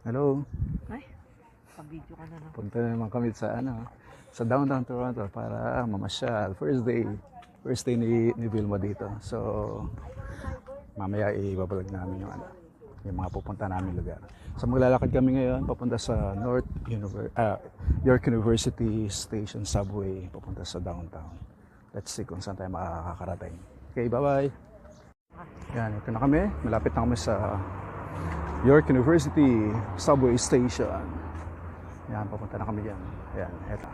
Hello. Ay, pa-video ka na. Punta na naman kami sa downtown Toronto para mamasyal. First day ni Vilma dito. So, mamaya ibabalag namin yung mga pupunta namin lugar. So, maglalakad kami ngayon papunta sa York University Station Subway papunta sa downtown. Let's see kung saan tayo makakarating. Okay, bye-bye. Yan, ito na kami. Malapit na kami sa York University Subway Station. Yan, papunta na kami dyan. Yan, eto.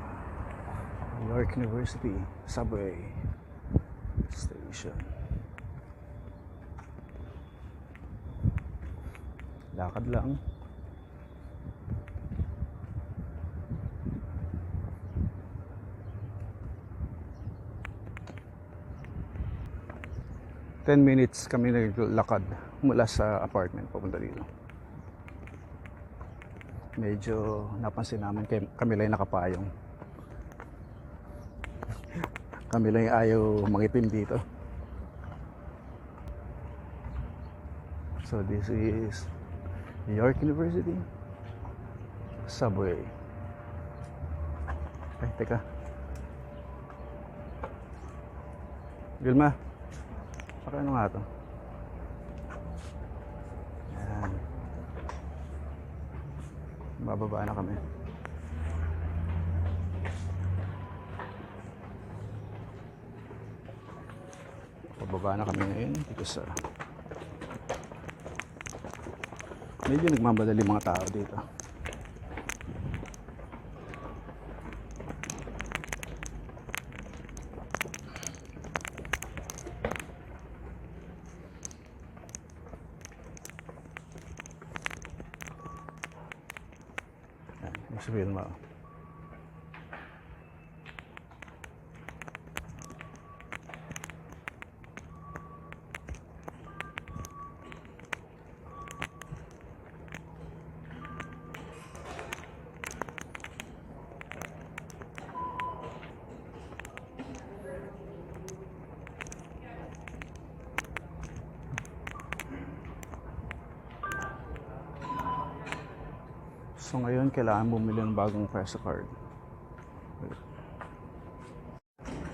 York University Subway Station. Lakad lang. Ten minutes kami naglakad mula sa apartment papunta dito. Medyo napansin namin kami lang nakapayong. Kami lang ayaw mangitim dito. So this is York University Subway. Ay, teka. Vilma, ano nga to? Yan. Bababa na kami. Bababa na kami ngayon because medyo nagmamadali mga tao dito. Yan, sabihin mo. So ngayon, kailangan bumili ng bagong Presto card.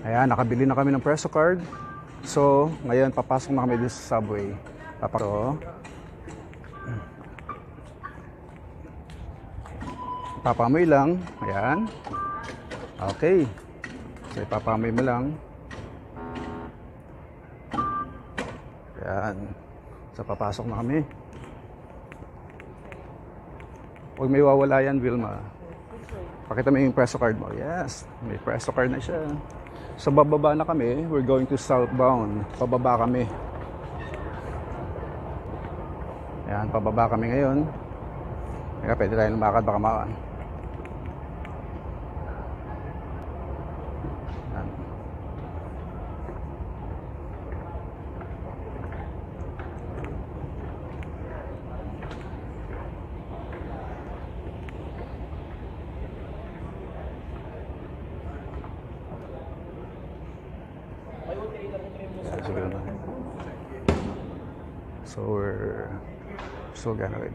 Ayan, nakabili na kami ng Presto card. So, ngayon, papasok na kami dito sa subway. Papamoy lang. Ayan. Okay. So, ipapamoy mo lang. Ayan. So, papasok na kami. Huwag may wawala yan, Vilma. Pakita mo yung Presto card mo. Yes, may Presto card na siya. So, bababa na kami. We're going to southbound. Pababa kami. Ayan, pababa kami ngayon. Kaya pwede tayo lumakad, baka makaan.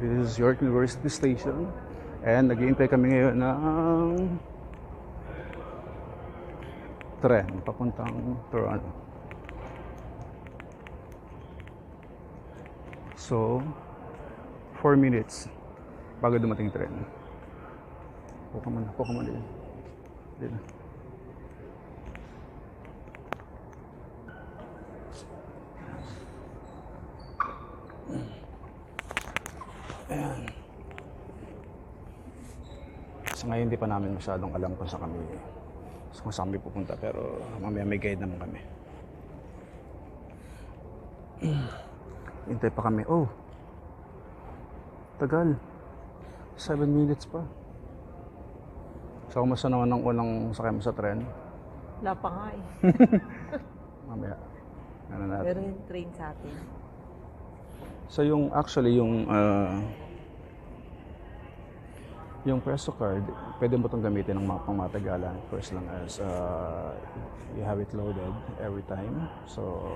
This is York University Station and nag-iintay kami ngayon ng tren papuntang Toronto. So 4 minutes bago dumating tren. Puka man din. Dito. Ayan. So ngayon hindi pa namin masyadong alam kung saan kami pupunta, pero mamaya may guide naman kami. Hintay pa kami. Oh, tagal. 7 minutes pa. So kumusta naman ang unang sakay mo sa tren? Wala pa nga eh. Mamaya. Ano natin? Pero yung train sa atin. So yung Presto card, pwede mo itong gamitin ng pangmatagalan. First lang as you have it loaded every time. So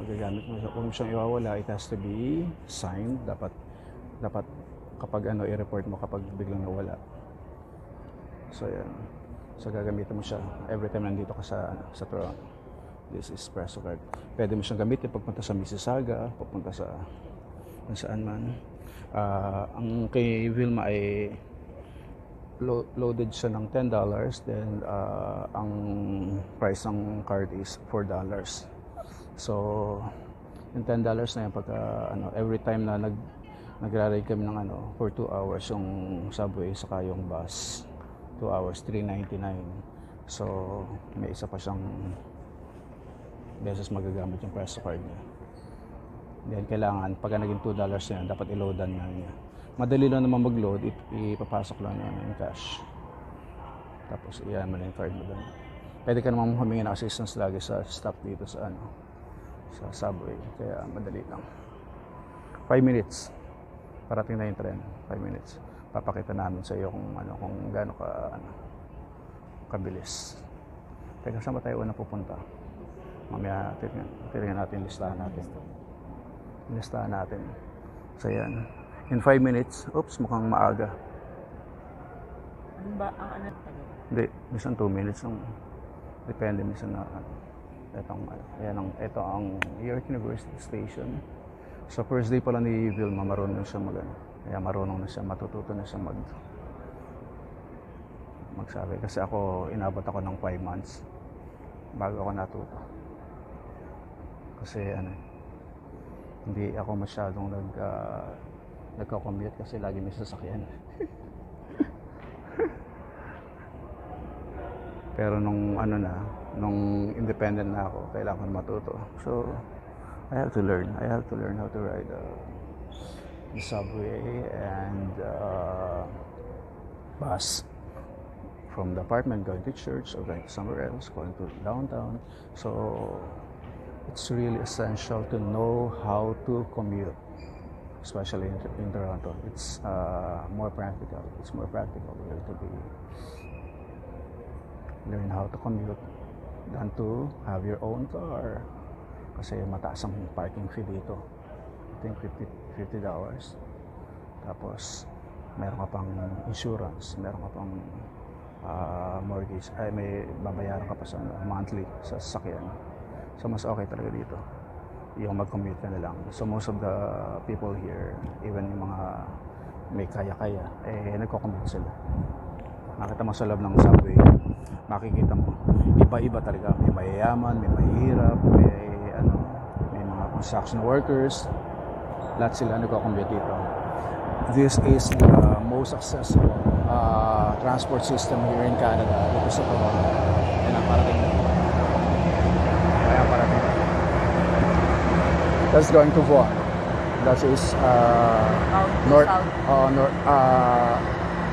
magagamit mo, huwag mo siyang iwawala. It has to be signed. Dapat kapag ano, i-report mo kapag biglang nawala. So yan. So gagamitin mo siya every time nandito ka sa Toronto. This is Presto card. Pwede mo siyang gamitin pagpunta sa Mississauga, pagpunta sa kung saan man. Ang kay Vilma ay loaded siya ng $10, then ang price ng card is $4. So yung $10 na yan pagka every time na nagra-ride kami ng for 2 hours yung subway saka yung bus, 2 hours $3.99. So may isa pa siyang beses magagamit yung Presto card niya. Then kailangan pagka naging $2 na yan, dapat i-loadan niya. Madali lang naman mag-load, ipapasok lang yun yung cash. Tapos iyan mo na yung card mo doon. Pwede ka naman humingi ng assistance lagi sa stop dito sa sa subway. Kaya madali lang. 5 minutes. Parating na yung tren. 5 minutes. Papakita namin sa iyo kung gaano kabilis. Teka, saan ba tayo unang pupunta? Mamaya titingnan natin, listahan natin. So yan. In 5 minutes, oops, mukhang maaga. Ano ba ang Hindi, minsan 2 minutes lang. Depende minsan na ito ang York University Station. So first day pala ni Vilma, marunong siya kaya marunong na siya, matututo na siya magsabi. Kasi ako, inabot ako ng 5 months bago ako natuto. Kasi hindi ako masyadong nagko-commute kasi lagi may sasakyan. Pero nung independent na ako, kailangan ko matuto. So I have to learn how to ride the subway and bus from the apartment going to church or going to somewhere else, going to downtown. So it's really essential to know how to commute, especially in Toronto. It's more practical. It's more practical to learn how to commute than to have your own car. Kasi mataas ang parking fee dito. I think $50. Tapos meron ka pang insurance, meron ka pang mortgage, may babayaran ka pa sa monthly sa sasakyan. So mas okay talaga dito yung mag-commute ka na lang. So most of the people here, even yung mga may kaya-kaya, nagko-commute sila. Nakita mo sa loob ng subway, makikita mo iba-iba talaga. May mayayaman, may mahihirap, may mga construction workers. Lahat sila nagko-commute dito. This is the most accessible transport system here in Canada, dito sa Toronto. Yan ang parating na. Ayan, parating na. That's going to Vaughan. That is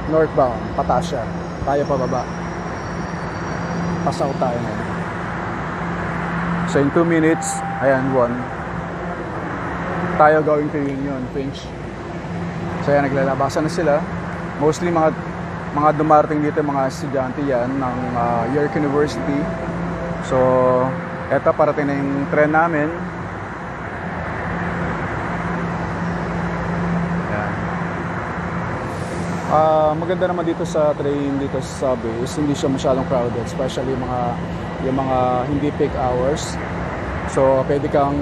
northbound, Patasha. Tayo pababa. Pasaw tayo na. So in 2 minutes, ayan, Vaughan. Tayo going to Union, Finch. So yan, naglalabasan na sila. Mostly mga dumarating dito, mga estudyante yan ng York University. So eto, parating na yung tren namin. Yan. Maganda naman dito sa train, dito sa subway, is hindi siya masyadong crowded, especially yung mga hindi peak hours. So pwede kang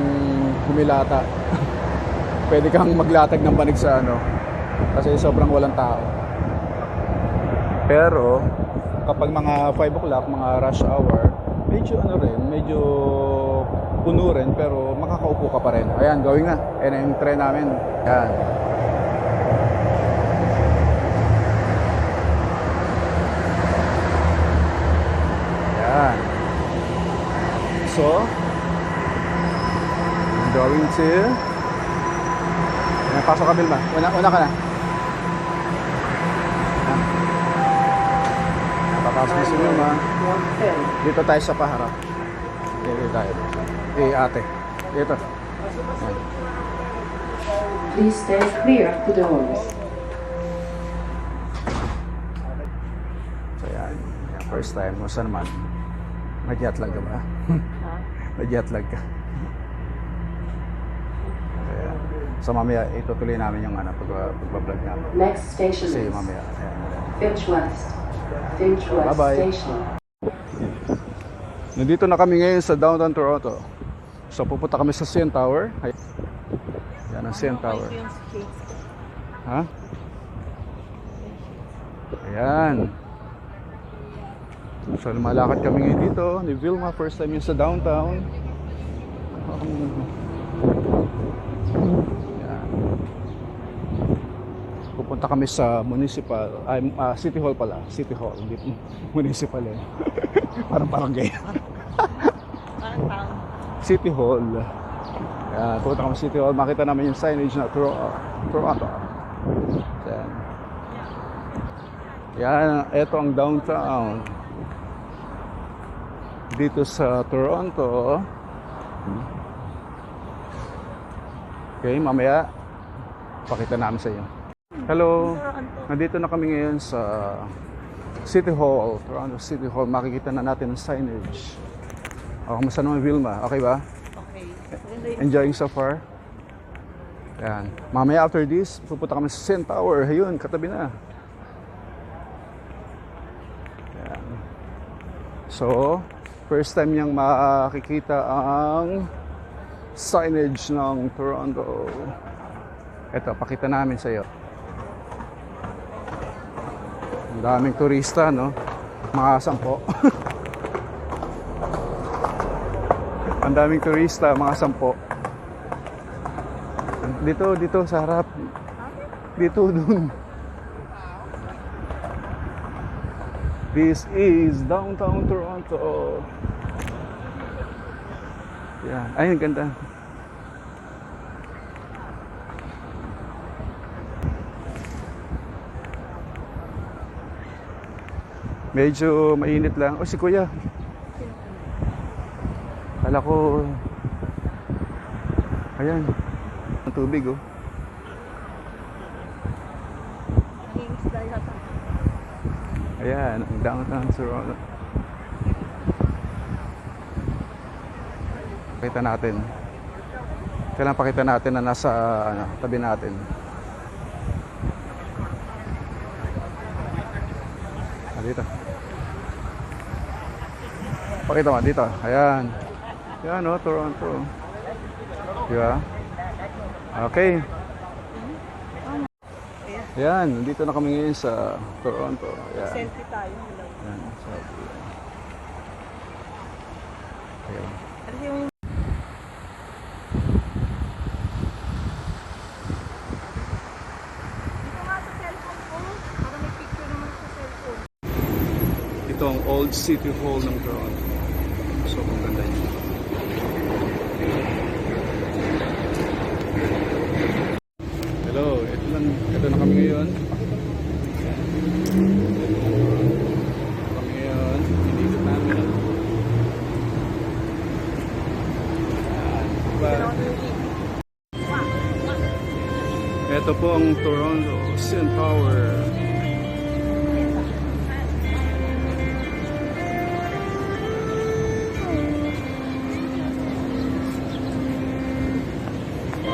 humilata. Pwede kang maglatag ng banig sa kasi sobrang walang tao. Pero kapag mga 5 o'clock, mga rush hour, medyo puno rin, pero makakaupo ka pa rin. Ayan, going na. Ayan yung tren namin. Ayan. Ayan. So I'm going to pasok ka, Vilma. Una ka na. Papasok na si Vilma. Dito tayo sa paharap. Dito tayo. Ate. Dito. Please stand clear of the doors. So yan. First time. Musta naman? Nag-jet lag ka ba? Nag-jet lag ka. Ayan. So mamaya itutuloy namin yung pagbablog namin. Next station Kasi is mamaya. Ayan. Finch West. Finch West Bye-bye. Station. Nandito na kami ngayon sa downtown Toronto. So pupunta kami sa CN Tower. Yan ang CN Tower. Ha? Ayan. So lumalakad kami ngayon dito ni Vilma. First time yun sa downtown. Ayan. Pupunta kami sa municipal, City Hall pala. City Hall, hindi municipal eh. Parang gay. Parang town. City Hall. Ayan, pupunta kami sa City Hall. Makita namin yung signage na Toronto. Ayan. Yan, ito ang downtown. Dito sa Toronto. Okay, mamaya pakita namin sa inyo. Hello. Nandito na kami ngayon sa City Hall, Toronto City Hall. Makikita na natin ang signage. Kamusta naman, Vilma? Okay ba? Okay. Enjoying so far? Yan. Mamaya after this, pupunta kami sa CN Tower. Ayun, katabi na. Yan. So, first time niyang makikita ang signage ng Toronto. Ito, pakita namin sa iyo. Ang daming turista, no? Mga 10. Ang daming turista, mga 10. Dito sa harap. Dito, dun. This is downtown Toronto. Yan. Ay, ang ganda. Medyo mainit lang. Oh, si Kuya. Kala ko... Ayan. Ang tubig, oh. Ayan, ang downtown Toronto. Pakita natin. Kailangan pakita natin na nasa tabi natin. Dito. Pakita mo dito. Ayan. Ayan, oh, Toronto. Diba? Okay. Ayan, nandito na kami ngayon sa Toronto. Ayan. Selfie tayo. Ayan, selfie. Ayan. Ano yung... Dito nga sa cellphone ko. Para may picture naman sa cellphone. Ito ang Old City Hall ng Toronto. So, ang ganda niya. Hello, ito na kami ngayon. Kami ngayon, inikot namin. Diba? Ito po ang Toronto CN Tower.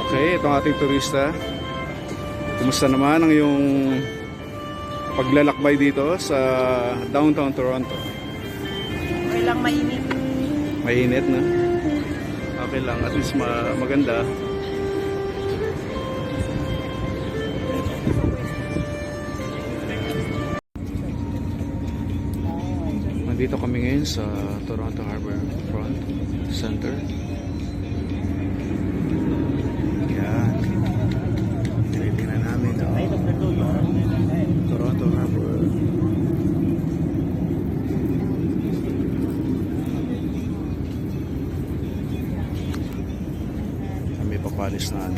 Okay, ito ang ating turista. Kumusta naman ang iyong paglalakbay dito sa downtown Toronto? Okay lang, mainit. Mainit na? Okay lang, at least maganda. Nandito kami ngayon sa Toronto Harbour Front Center. Yan. Tinitingnan namin Toronto Harbour. Kami papalis na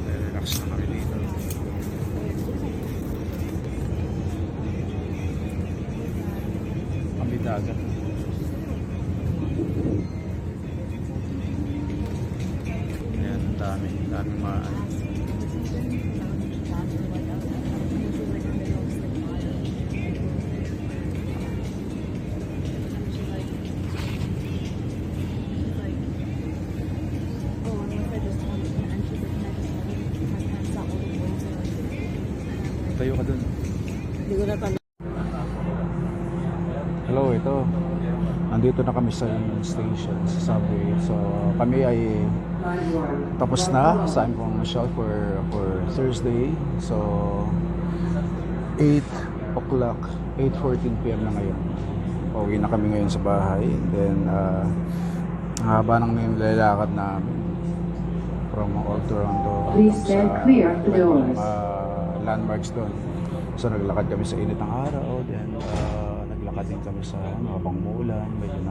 relax na kami dito. Kami dagat. Ayan, ang daming Tayo ka dun. Hindi ko na tanong. Hello, ito. Nandito na kami sa station, sa subway. So, kami ay tapos na sa aming pamasyal for Thursday. So, 8 o'clock, 8:14 p.m. na ngayon. Pauwi na kami ngayon sa bahay. And then, ang haba ng nilalakad namin from Old Toronto Please stand clear of the doors. landmarks doon. So, naglakad kami sa init ng araw. Then, naglakad din kami sa habang muulan. Medyo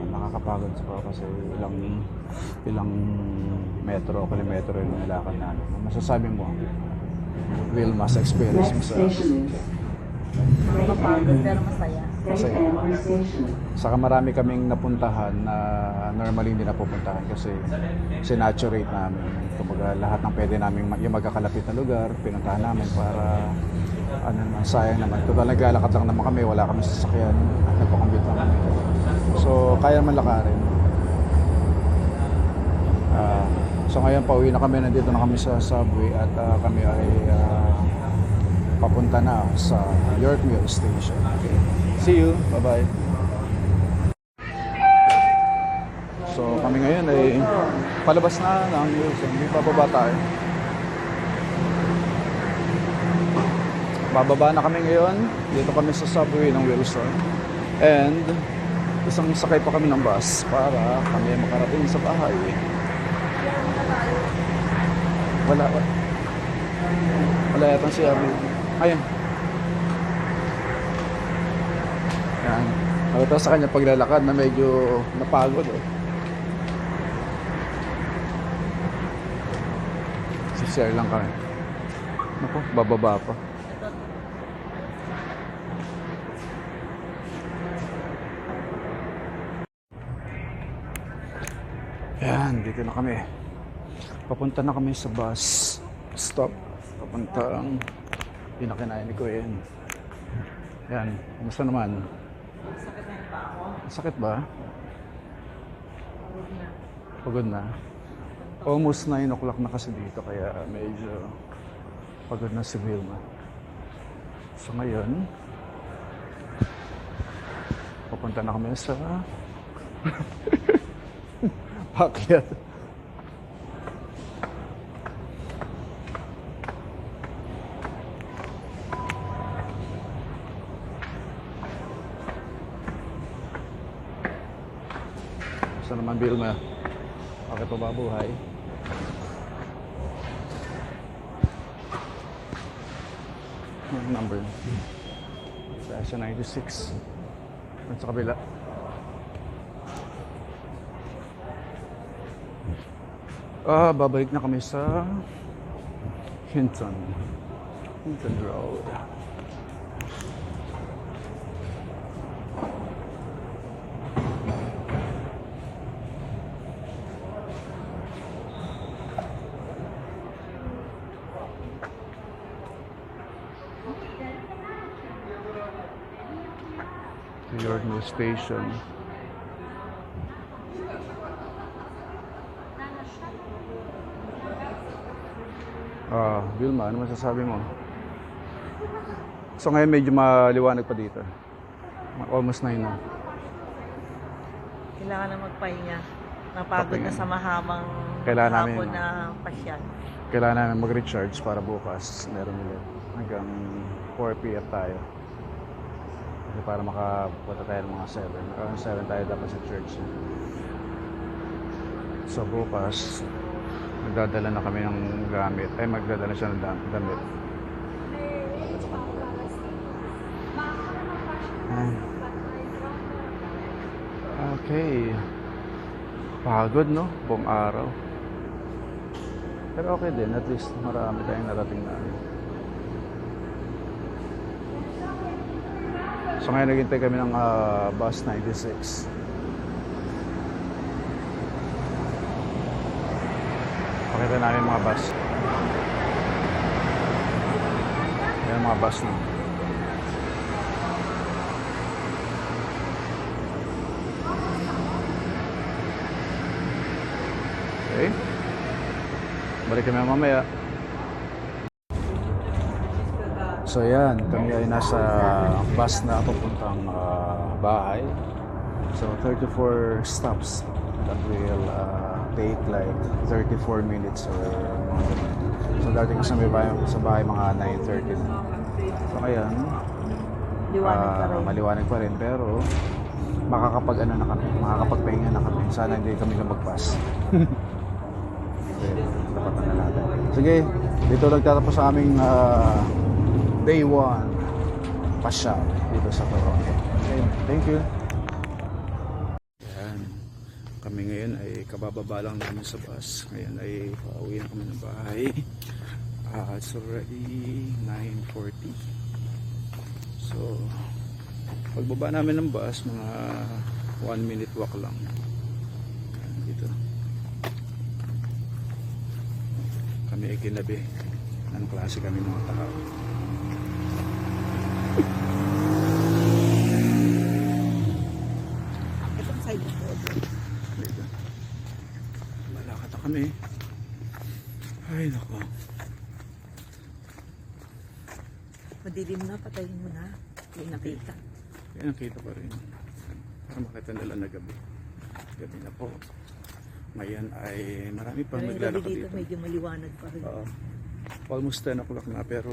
nakakapagod sa kasi ilang kilometro yung nilakad namin. Masasabi mo, Wilma, sa experience mo Next sa station is Mapagod pero masaya. State Avenue Station. saka marami kaming napuntahan na normally hindi napupuntahan kasi sinaturate namin. Kumbaga lahat ng pwede namin yung magkakalapit na lugar, pinuntahan namin para ano naman, sayang naman. Total naglalakad lang naman kami, wala kami sasakyan, nagpakombute lang kami. So kaya naman lakarin. So ngayon pauwi na kami, nandito na kami sa subway at kami ay papunta na sa Yorkville Station. Okay. See you. Bye-bye. So kami ngayon ay palabas na ng Wilson. Hindi bababa tayo. Bababa na kami ngayon. Dito kami sa subway ng Wilson. And isang sakay pa kami ng bus para kami makarating sa bahay. Wala yatang si Abby. Ayun. Yan. Nakita sa kanya paglalakad na medyo napagod. Si-share lang kami. Naku, bababa pa. Yan, dito na kami. Papunta na kami sa bus stop. Papuntang pinakinayan ni Kuya. Yan, kumusta naman? Sakit ba? Pagod na. Almost 9 o'clock na kasi dito kaya medyo pagod na si Wilma. So ngayon, papunta na kami sa Paakyat. Saan naman Vilma? Bakit pa ba buhay? Anong number? Sa 96. At sa kabila. Babalik na kami sa Hinton Road. Yorkville Station. Vilma, ano masasabi mo? So ngayon medyo maliwanag pa dito. Almost 9 na. Kailangan na magpahinga. Napagod na sa mahabang Kailangan hapon namin- na pasyal. Kailangan namin mag-recharge para bukas meron ulit. Hanggang 4 p.m. tayo. Kasi para makapunta tayo ng mga 7. Around 7 tayo dapat sa church. So bukas, magdadala na kami ng gamit. Ay, magdadala siya ng damit. Okay. Pagod, no? Buong araw. Pero okay din. At least marami tayong narating na. So ngayon naghintay kami ng bus 96. Pakita namin mga bus. Yan mga bus na. Okay. Balik kami mamaya. So yan, kami ay nasa bus na papuntang bahay. So 34 stops that will take like 34 minutes or mga ganun. So dati ko sa bahay mga 9:30 na. So ngayon, maliwanag pa rin pero makakapagpahinga na kami. Sana hindi kami lumagpas. Dapat na natin. Sige, dito nagtatapos sa aming day 1 pasyal dito sa Toronto. Okay, thank you. Yan. Kami ngayon ay kabababa lang namin sa bus. Ngayon ay pauwi na kami ng bahay. It's already 9:40. So, pagbaba namin ng bus, mga 1 minute walk lang. Yan, dito. Kami ay kinabi. Anong klase kami mga tao. Itong side ko. Dito. Malakad na kami. Ay, nako. Madilim na, patayin mo na. Hindi nakita. Yan, nakita pa rin. Para makita nila na gabi. Gabi na po. Ngayon ay marami pang Pero naglalakad dito dito. medyo maliwanag pa rin. Almost 10 o'clock na pero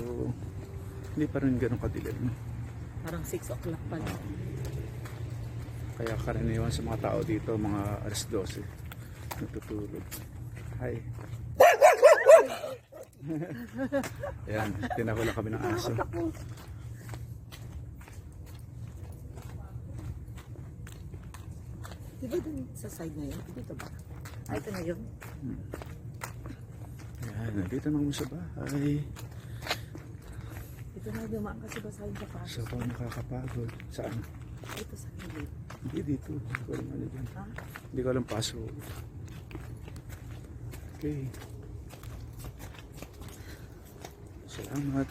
hindi pa rin ganun kadilim. Parang 6 o'clock pa lang. Kaya karaniwan sa mga tao dito, mga alas 12, natutulog. Hi. Ayan, tinahula kami ng aso. Di ba dun sa side na yun? Dito ba? Ito na yun. Ayan, nandito na kami sa bahay. Ito na dumaan kasi ba sa'yo sa paso? So, paano nakakapagod? Saan? Ito sa gilid. Hindi dito. Hindi ko alam ano dyan. Ha? Hindi ko alam paso. Okay. Salamat.